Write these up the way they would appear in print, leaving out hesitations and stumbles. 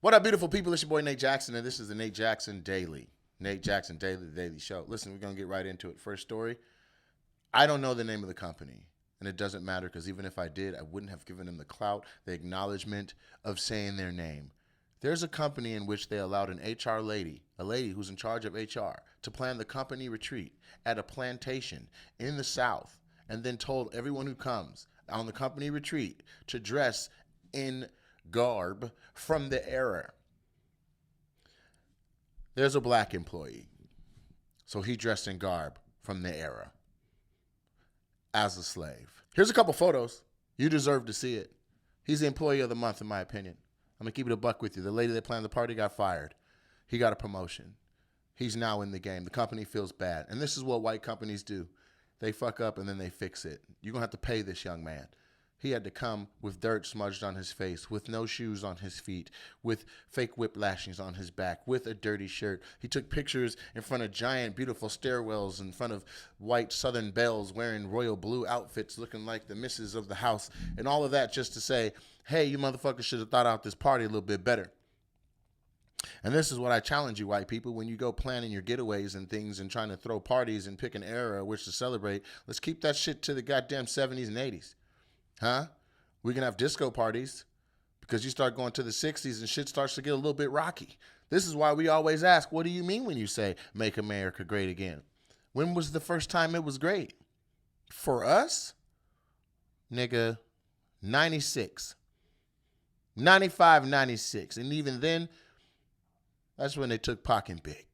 What up, beautiful people? It's your boy Nate Jackson, and this is the Nate Jackson Daily. Nate Jackson Daily, the Daily Show. Listen, we're going to get right into it. First story. I don't know the name of the company, and it doesn't matter because even if I did, I wouldn't have given them the clout, the acknowledgement of saying their name. There's a company in which they allowed an HR lady, a lady who's in charge of HR, to plan the company retreat at a plantation in the South, and then told everyone who comes on the company retreat to dress in garb from the era. There's a black employee, so he dressed in garb from the era as a slave. Here's a couple photos. You deserve to see it. He's the employee of the month, in my opinion. I'm going to keep it a buck with you. The lady that planned the party got fired. He got a promotion. He's now in the game. The company feels bad. And this is what white companies do. They fuck up and then they fix it. You're going to have to pay this young man. He had to come with dirt smudged on his face, with no shoes on his feet, with fake whip lashings on his back, with a dirty shirt. He took pictures in front of giant, beautiful stairwells, in front of white Southern belles wearing royal blue outfits looking like the missus of the house, and all of that just to say, hey, you motherfuckers should have thought out this party a little bit better. And this is what I challenge you, white people, when you go planning your getaways and things and trying to throw parties and pick an era which to celebrate, let's keep that shit to the goddamn 70s and 80s. Huh? We can have disco parties because you start going to the 60s and shit starts to get a little bit rocky. This is why we always ask, what do you mean when you say make America great again? When was the first time it was great? For us? Nigga, 96. 95, 96. And even then, that's when they took Pac and Big.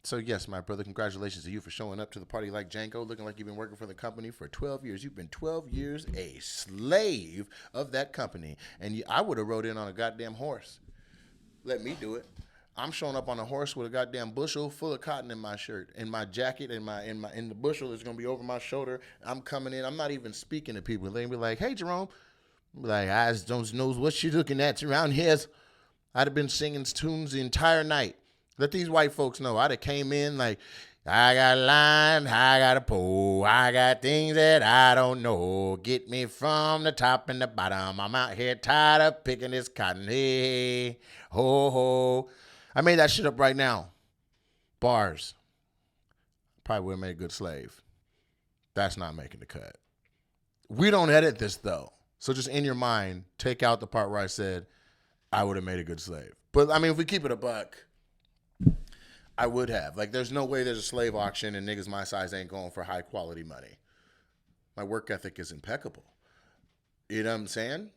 So yes, my brother, congratulations to you for showing up to the party like Django, looking like you've been working for the company for 12 years. You've been 12 years a slave of that company. And I would have rode in on a goddamn horse. Let me do it. I'm showing up on a horse with a goddamn bushel full of cotton in my shirt, in my jacket, in the bushel is gonna be over my shoulder. I'm coming in. I'm not even speaking to people. They be like, "Hey, Jerome," I'm like, "I just don't know what you looking at around here." I'd have been singing tunes the entire night. Let these white folks know. I'd have came in like, I got a line, I got a pole, I got things that I don't know. Get me from the top and the bottom. I'm out here tired of picking this cotton. Hey, ho, ho. I made that shit up right now. Bars. Probably would have made a good slave. That's not making the cut. We don't edit this, though. So just in your mind, take out the part where I said, I would have made a good slave. But, I mean, if we keep it a buck, I would have. Like, there's no way there's a slave auction and niggas my size ain't going for high quality money. My work ethic is impeccable. You know what I'm saying?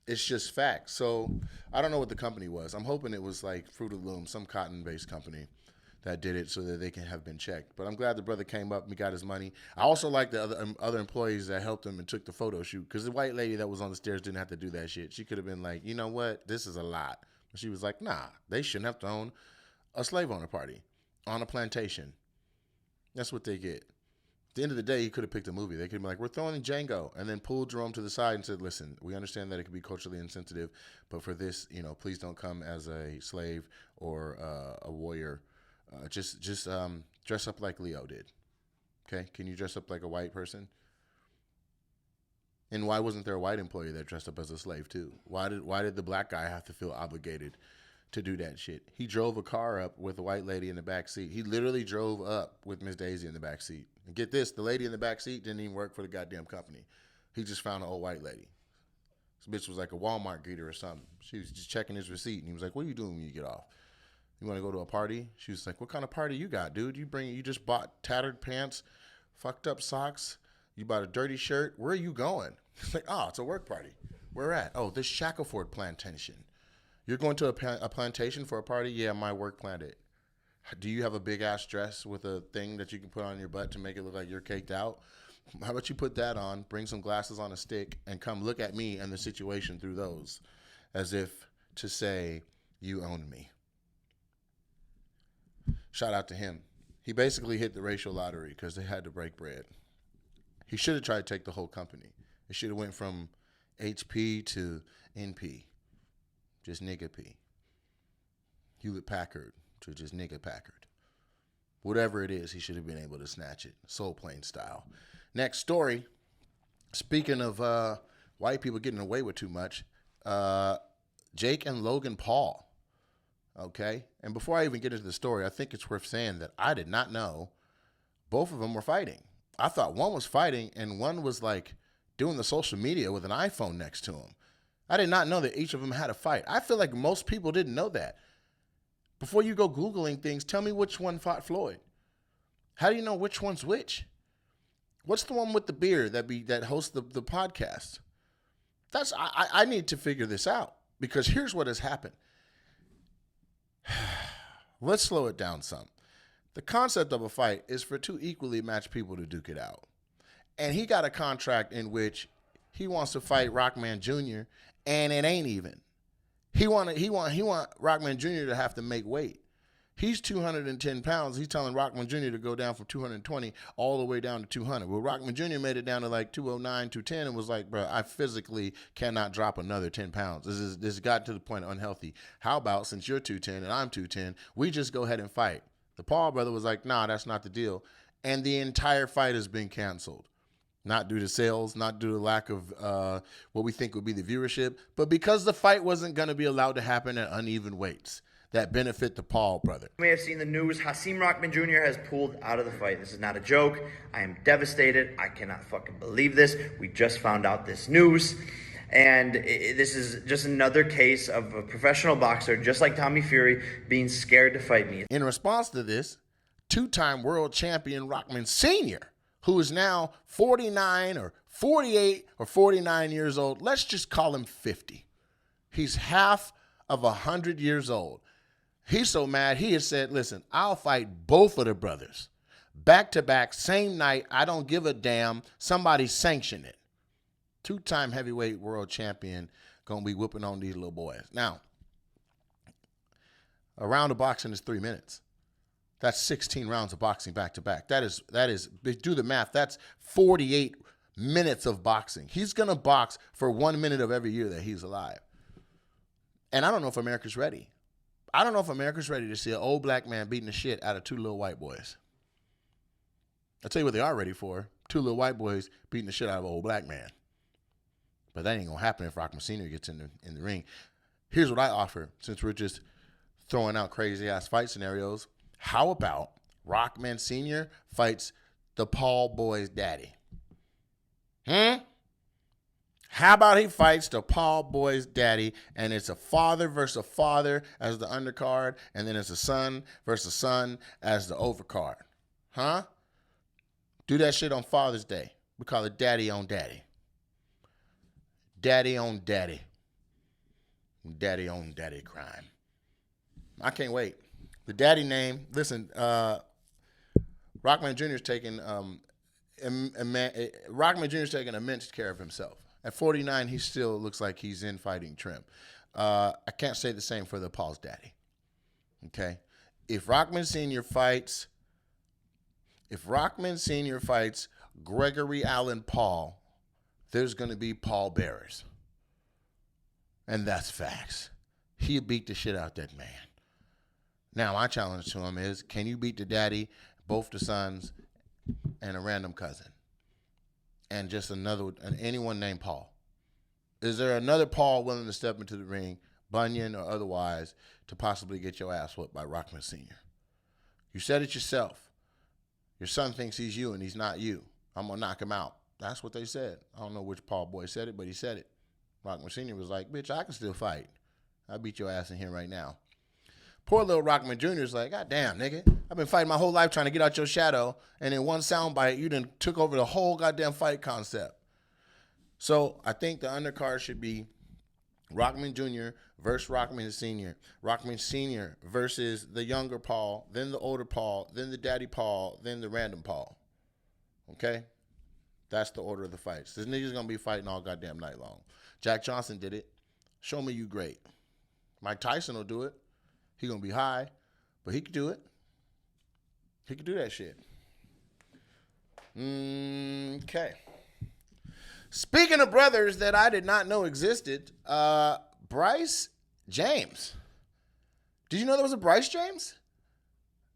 It's just facts. So, I don't know what the company was. I'm hoping it was like Fruit of the Loom, some cotton-based company that did it so that they can have been checked. But I'm glad the brother came up and got his money. I also like the other employees that helped him and took the photo shoot because the white lady that was on the stairs didn't have to do that shit. She could have been like, you know what? This is a lot. But she was like, nah, they shouldn't have thrown a slave owner party on a plantation. That's what they get. At the end of the day, he could have picked a movie. They could have been like, we're throwing Django, and then pulled Jerome to the side and said, listen, we understand that it could be culturally insensitive, but for this, please don't come as a slave or a warrior. Just dress up like Leo did. Okay? Can you dress up like a white person? And why wasn't there a white employee that dressed up as a slave too? Why did the black guy have to feel obligated to do that shit? He drove a car up with a white lady in the back seat. He literally drove up with Miss Daisy in the back seat. And get this, the lady in the back seat didn't even work for the goddamn company. He just found an old white lady. This bitch was like a Walmart greeter or something. She was just checking his receipt, and he was like, what are you doing when you get off? You want to go to a party? She was like, what kind of party you got, dude? You just bought tattered pants, fucked up socks. You bought a dirty shirt. Where are you going? It's like, oh, it's a work party. Where at? Oh, this Shackleford plantation. You're going to a plantation for a party? Yeah, my work planned it. Do you have a big-ass dress with a thing that you can put on your butt to make it look like you're caked out? How about you put that on, bring some glasses on a stick, and come look at me and the situation through those as if to say, you own me. Shout out to him. He basically hit the racial lottery because they had to break bread. He should have tried to take the whole company. It should have went from HP to NP. Just nigga P. Hewlett Packard to just nigga Packard. Whatever it is, he should have been able to snatch it. Soul Plane style. Next story. Speaking of white people getting away with too much, Jake and Logan Paul. Okay? And before I even get into the story, I think it's worth saying that I did not know both of them were fighting. I thought one was fighting and one was like doing the social media with an iPhone next to him. I did not know that each of them had a fight. I feel like most people didn't know that. Before you go Googling things, tell me which one fought Floyd. How do you know which one's which? What's the one with the beard that hosts the podcast? I need to figure this out, because here's what has happened. Let's slow it down some. The concept of a fight is for two equally matched people to duke it out. And he got a contract in which he wants to fight Rockman Jr., and it ain't even. He want Rockman Jr. to have to make weight. He's 210 pounds. He's telling Rockman Jr. to go down from 220 all the way down to 200. Well, Rockman Jr. made it down to like 209, 210 and was like, bro, I physically cannot drop another 10 pounds. This got to the point of unhealthy. How about, since you're 210 and I'm 210, we just go ahead and fight? The Paul brother was like, nah, that's not the deal. And the entire fight has been canceled. Not due to sales, not due to lack of what we think would be the viewership, but because the fight wasn't going to be allowed to happen at uneven weights that benefit the Paul brother. You may have seen the news. Hasim Rockman Jr. has pulled out of the fight. This is not a joke. I am devastated. I cannot fucking believe this. We just found out this news. And this is just another case of a professional boxer, just like Tommy Fury, being scared to fight me. In response to this, two-time world champion Rockman Sr., who is now 49 or 48 or 49 years old, let's just call him 50. He's half of 100 years old. He's so mad, he has said, listen, I'll fight both of the brothers. Back to back, same night, I don't give a damn. Somebody sanction it. Two-time heavyweight world champion going to be whooping on these little boys. Now, a round of boxing is 3 minutes. That's 16 rounds of boxing back to back. That is, do the math. That's 48 minutes of boxing. He's going to box for 1 minute of every year that he's alive. And I don't know if America's ready. I don't know if America's ready to see an old black man beating the shit out of two little white boys. I'll tell you what they are ready for. Two little white boys beating the shit out of an old black man. But that ain't going to happen if Rockman Sr. gets in the ring. Here's what I offer, since we're just throwing out crazy-ass fight scenarios. How about Rockman Sr. fights the Paul boy's daddy? How about he fights the Paul boy's daddy, and it's a father versus a father as the undercard, and then it's a son versus son as the overcard? Huh? Do that shit on Father's Day. We call it daddy on daddy. Daddy on daddy. Daddy on daddy crime. I can't wait. The daddy name, listen, Rockman Jr. is taking Rockman Jr. is taking immense care of himself. At 49, he still looks like he's in fighting trim. I can't say the same for the Paul's daddy. Okay, if Rockman Sr. fights Gregory Allen Paul, there's going to be Paul bearers, and that's facts. He beat the shit out that man. Now, my challenge to him is, can you beat the daddy, both the sons, and a random cousin? And just anyone named Paul? Is there another Paul willing to step into the ring, Bunyan or otherwise, to possibly get your ass whooped by Rockman Sr.? You said it yourself. Your son thinks he's you and he's not you. I'm going to knock him out. That's what they said. I don't know which Paul boy said it, but he said it. Rockman Sr. was like, bitch, I can still fight. I'll beat your ass in here right now. Poor little Rockman Jr. is like, God damn, nigga. I've been fighting my whole life trying to get out your shadow, and in one soundbite, you done took over the whole goddamn fight concept. So I think the undercard should be Rockman Jr. versus Rockman Sr. Rockman Sr. versus the younger Paul, then the older Paul, then the daddy Paul, then the random Paul. Okay? That's the order of the fights. This nigga's going to be fighting all goddamn night long. Jack Johnson did it. Show me you great. Mike Tyson will do it. He going to be high, but he could do it. He could do that shit. Okay. Speaking of brothers that I did not know existed, Bryce James. Did you know there was a Bryce James?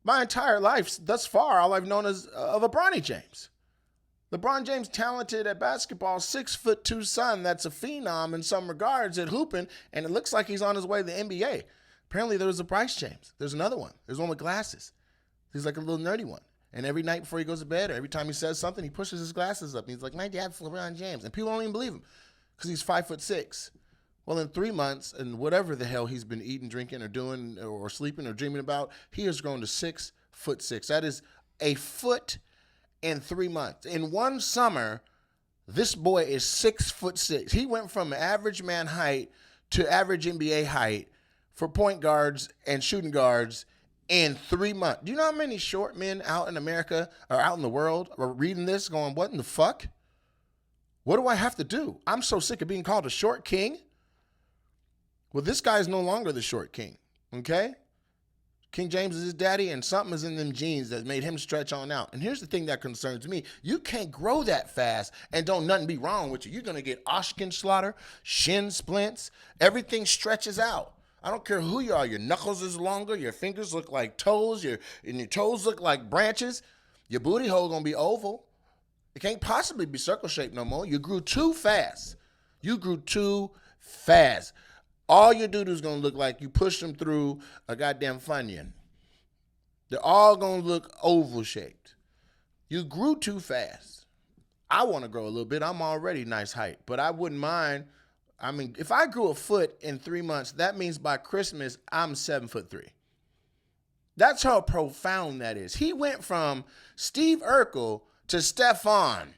My entire life thus far, all I've known is of a Bronny James. LeBron James talented at basketball, 6'2" son that's a phenom in some regards at hooping, and it looks like he's on his way to the NBA. Apparently there was a Bryce James. There's another one. There's one with glasses. He's like a little nerdy one. And every night before he goes to bed, or every time he says something, he pushes his glasses up. And he's like, my dad's LeBron James. And people don't even believe him because he's 5'6". Well, in 3 months, and whatever the hell he's been eating, drinking, or doing, or sleeping, or dreaming about, he has grown to 6'6". That is a foot in 3 months. In one summer, this boy is 6'6". He went from average man height to average NBA height for point guards and shooting guards in 3 months. Do you know how many short men out in America or out in the world are reading this going, what in the fuck? What do I have to do? I'm so sick of being called a short king. Well, this guy is no longer the short king, okay? King James is his daddy, and something is in them genes that made him stretch on out. And here's the thing that concerns me. You can't grow that fast and don't nothing be wrong with you. You're going to get Oshkin slaughter, shin splints. Everything stretches out. I don't care who you are. Your knuckles is longer. Your fingers look like toes. And your toes look like branches. Your booty hole going to be oval. It can't possibly be circle shaped no more. You grew too fast. You grew too fast. All your doo-doo's going to look like you pushed them through a goddamn Funyun. They're all going to look oval-shaped. You grew too fast. I want to grow a little bit. I'm already nice height, but I wouldn't mind. I mean, if I grew a foot in 3 months, that means by Christmas, I'm 7'3". That's how profound that is. He went from Steve Urkel to Stephon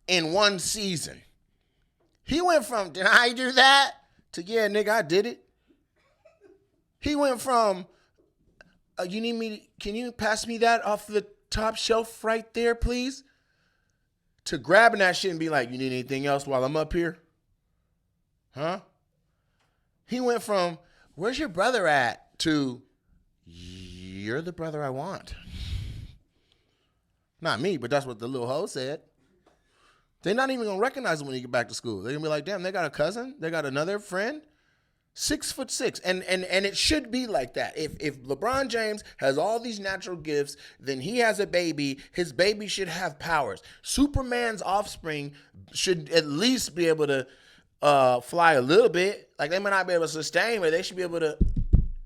in one season. He went from, did I do that? To, yeah, nigga, I did it. He went from, can you pass me that off the top shelf right there, please? To grabbing that shit and be like, you need anything else while I'm up here? Huh? He went from, where's your brother at? To, you're the brother I want. Not me, but that's what the little hoe said. They're not even going to recognize him when he get back to school. They're going to be like, damn, they got a cousin? They got another friend? 6'6". And it should be like that. If LeBron James has all these natural gifts, then he has a baby. His baby should have powers. Superman's offspring should at least be able to fly a little bit. Like, they might not be able to sustain, but they should be able to,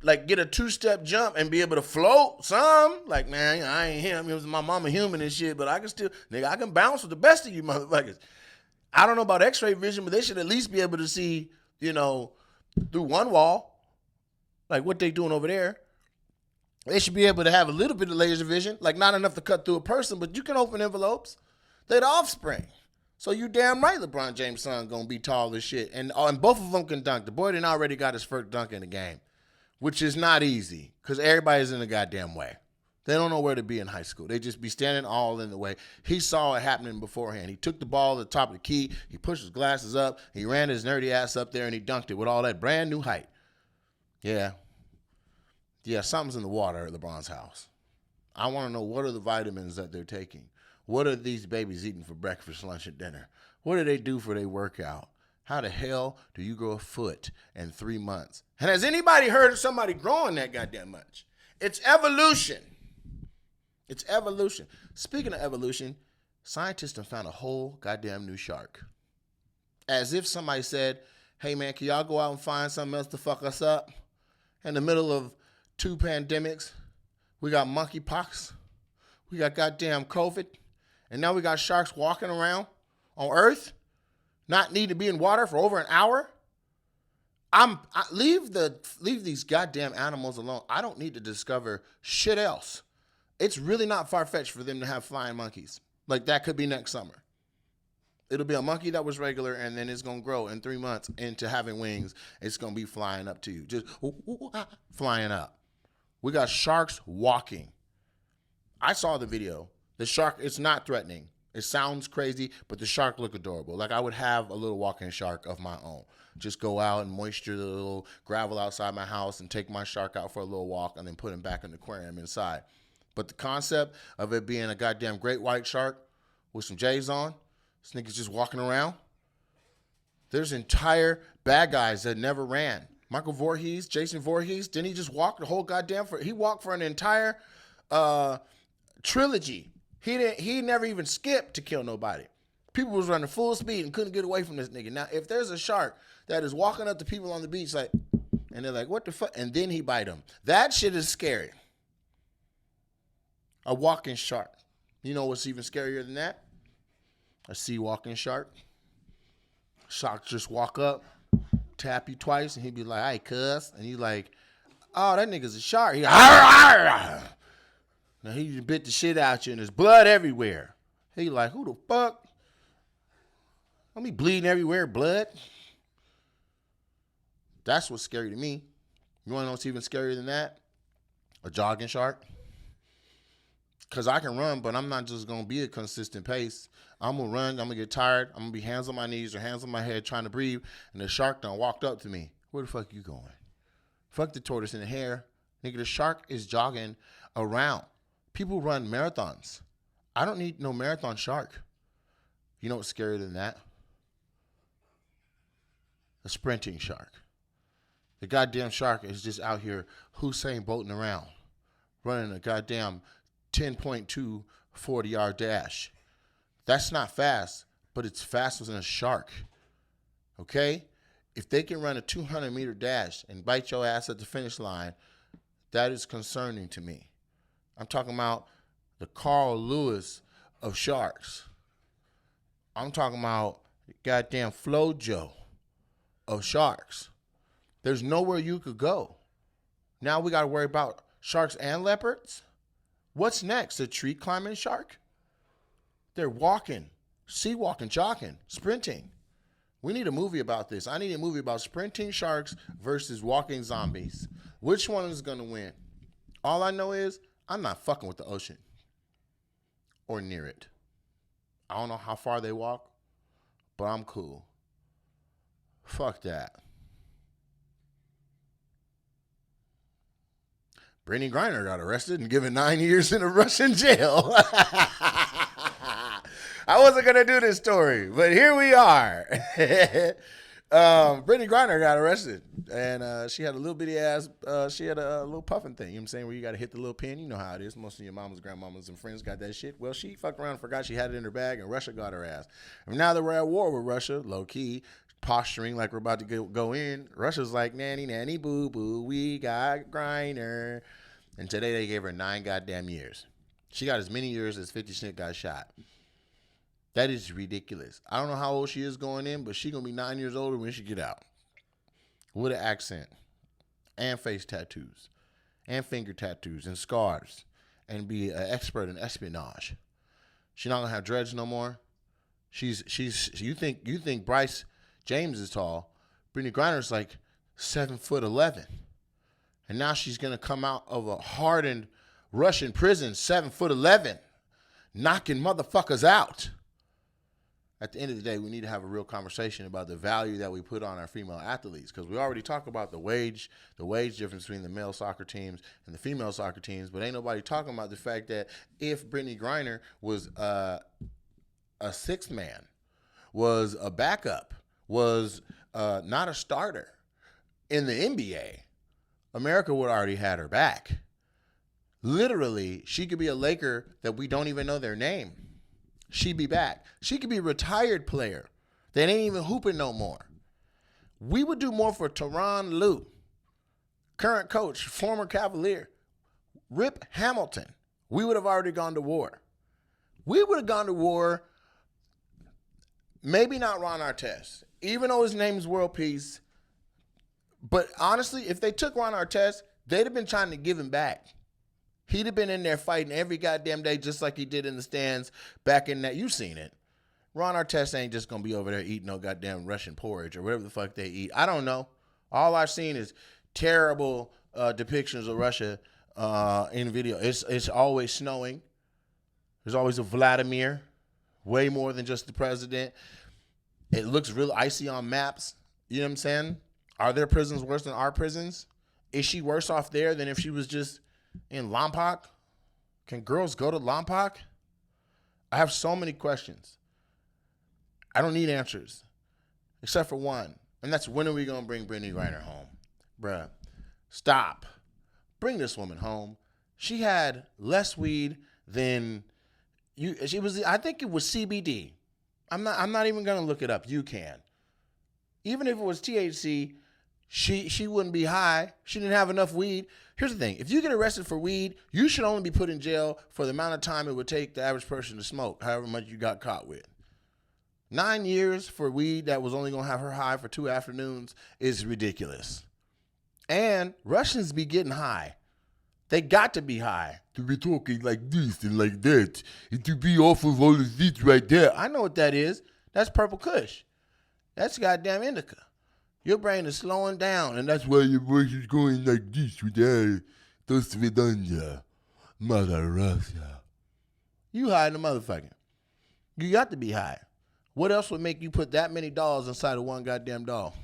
like, get a 2-step jump and be able to float some. Like, man, I ain't him. It was my mama human and shit, but I can still, nigga, I can bounce with the best of you motherfuckers. I don't know about x-ray vision, but they should at least be able to see, through one wall, like what they doing over there. They should be able to have a little bit of laser vision, like not enough to cut through a person, but you can open envelopes. They're the offspring. So you damn right LeBron James' son gonna be tall as shit. And both of them can dunk. The boy done already got his first dunk in the game, which is not easy because everybody's in the goddamn way. They don't know where to be in high school. They just be standing all in the way. He saw it happening beforehand. He took the ball at the top of the key. He pushed his glasses up. He ran his nerdy ass up there, and he dunked it with all that brand new height. Yeah, something's in the water at LeBron's house. I want to know, what are the vitamins that they're taking? What are these babies eating for breakfast, lunch, and dinner? What do they do for their workout? How the hell do you grow a foot in 3 months? And has anybody heard of somebody growing that goddamn much? It's evolution. It's evolution. Speaking of evolution, scientists have found a whole goddamn new shark. As if somebody said, hey man, can y'all go out and find something else to fuck us up? In the middle of 2 pandemics, we got monkeypox, we got goddamn COVID, and now we got sharks walking around on Earth, not need to be in water for over an hour. Leave these goddamn animals alone. I don't need to discover shit else. It's really not far-fetched for them to have flying monkeys. Like, that could be next summer. It'll be a monkey that was regular, and then it's going to grow in 3 months into having wings. It's going to be flying up to you. Just flying up. We got sharks walking. I saw the video. The shark, it's not threatening. It sounds crazy, but the shark look adorable. Like, I would have a little walking shark of my own. Just go out and moisture the little gravel outside my house and take my shark out for a little walk and then put him back in the aquarium inside. But the concept of it being a goddamn great white shark with some J's on, this nigga's just walking around. There's entire bad guys that never ran. Michael Voorhees, Jason Voorhees, didn't he just walk the whole goddamn, he walked for an entire trilogy. He never even skipped to kill nobody. People was running full speed and couldn't get away from this nigga. Now, if there's a shark that is walking up to people on the beach like, and they're like, what the fuck? And then he bite them. That shit is scary. A walking shark. You know what's even scarier than that? A sea walking shark. Shark just walk up, tap you twice, and he'd be like, hey, cuz. And you like, oh, that nigga's a shark. He like, arr, arr. Now he bit the shit out you and there's blood everywhere. He like, who the fuck? Don't be bleeding everywhere, blood. That's what's scary to me. You want to know what's even scarier than that? A jogging shark. Because I can run, but I'm not just going to be a consistent pace. I'm going to run. I'm going to get tired. I'm going to be hands on my knees or hands on my head trying to breathe. And the shark done walked up to me. Where the fuck you going? Fuck the tortoise in the hare. Nigga, the shark is jogging around. People run marathons. I don't need no marathon shark. You know what's scarier than that? A sprinting shark. The goddamn shark is just out here Hussein Bolting around, running a goddamn 10.2 40-yard dash. That's not fast, but it's faster than a shark. Okay? If they can run a 200-meter dash and bite your ass at the finish line, that is concerning to me. I'm talking about the Carl Lewis of sharks. I'm talking about goddamn Flojo of sharks. There's nowhere you could go. Now we got to worry about sharks and leopards. What's next? A tree climbing shark? They're walking, sea walking, jogging, sprinting. We need a movie about this. I need a movie about sprinting sharks versus walking zombies. Which one is going to win? All I know is I'm not fucking with the ocean or near it. I don't know how far they walk, but I'm cool. Fuck that. Brittney Griner got arrested and given 9 years in a Russian jail. I wasn't going to do this story, but here we are. Britney Griner got arrested, and she had a little bitty ass, she had a little puffin thing, you know what I'm saying, where you got to hit the little pin. You know how it is. Most of your mamas, grandmamas, and friends got that shit. Well, she fucked around and forgot she had it in her bag, and Russia got her ass. And now that we're at war with Russia, low-key, posturing like we're about to go in, Russia's like, nanny, nanny, boo-boo, we got Griner. And today they gave her 9 goddamn years. She got as many years as 50 Cent got shot. That is ridiculous. I don't know how old she is going in, but she going to be 9 years older when she get out. With an accent. And face tattoos. And finger tattoos. And scars. And be an expert in espionage. She not going to have dreads no more. You think Bryce James is tall. Britney Griner's like 7'11". And now she's going to come out of a hardened Russian prison, 7'11", knocking motherfuckers out. At the end of the day, we need to have a real conversation about the value that we put on our female athletes, because we already talk about the wage difference between the male soccer teams and the female soccer teams, but ain't nobody talking about the fact that if Brittney Griner was a sixth man, was a backup, was not a starter in the NBA, America would already had her back. Literally, she could be a Laker that we don't even know their name. She'd be back. She could be a retired player that ain't even hooping no more. We would do more for Tyronn Lue, current coach, former Cavalier, Rip Hamilton. We would have already gone to war. We would have gone to war, maybe not Ron Artest, even though his name's World Peace. But honestly, if they took Ron Artest, they'd have been trying to give him back. He'd have been in there fighting every goddamn day just like he did in the stands back in that. You've seen it. Ron Artest ain't just going to be over there eating no goddamn Russian porridge or whatever the fuck they eat. I don't know. All I've seen is terrible depictions of Russia in video. It's always snowing. There's always a Vladimir. Way more than just the president. It looks real icy on maps. You know what I'm saying? Are their prisons worse than our prisons? Is she worse off there than if she was just in Lompoc? Can girls go to Lompoc? I have so many questions. I don't need answers. Except for one. And that's, when are we going to bring Brittney Griner home? Bruh, stop. Bring this woman home. She had less weed than I think it was CBD. I'm not even gonna look it up. You can. Even if it was THC, she wouldn't be high. She didn't have enough weed. Here's the thing. If you get arrested for weed, you should only be put in jail for the amount of time it would take the average person to smoke, however much you got caught with. 9 years for weed that was only going to have her high for 2 afternoons is ridiculous. And Russians be getting high. They got to be high to be talking like this and like that, and to be off of all of this right there. I know what that is. That's purple kush. That's goddamn indica. Your brain is slowing down, and that's why your voice is going like this with the Tosvidanya, Mother Russia. You high in the motherfucking. You got to be high. What else would make you put that many dolls inside of one goddamn doll?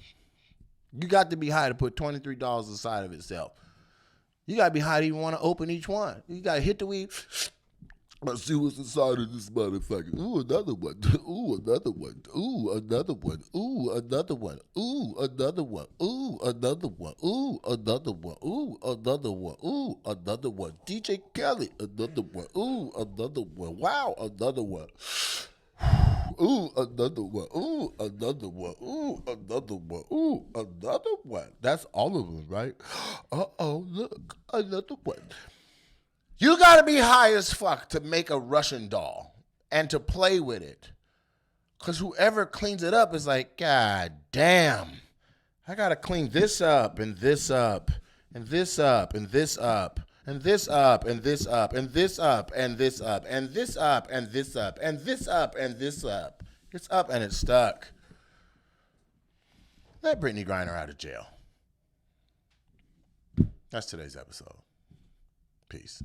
You got to be high to put 23 dolls inside of itself. You got to be high to even want to open each one. You got to hit the weed. Let's see what's inside of this motherfucker. Ooh, another one. Ooh, another one. Ooh, another one. Ooh, another one. Ooh, another one. Ooh, another one. Ooh, another one. Ooh, another one. Ooh, another one. DJ Kelly, another one. Ooh, another one. Wow, another one. Ooh, another one. Ooh, another one. Ooh, another one. Ooh, another one. That's all of them, right? Uh-oh, look, another one. You gotta be high as fuck to make a Russian doll and to play with it. Because whoever cleans it up is like, God damn, I gotta clean this up and this up and this up and this up and this up and this up and this up and this up and this up and this up and this up and this up. It's up and it's stuck. Let Brittney Griner out of jail. That's today's episode. Peace.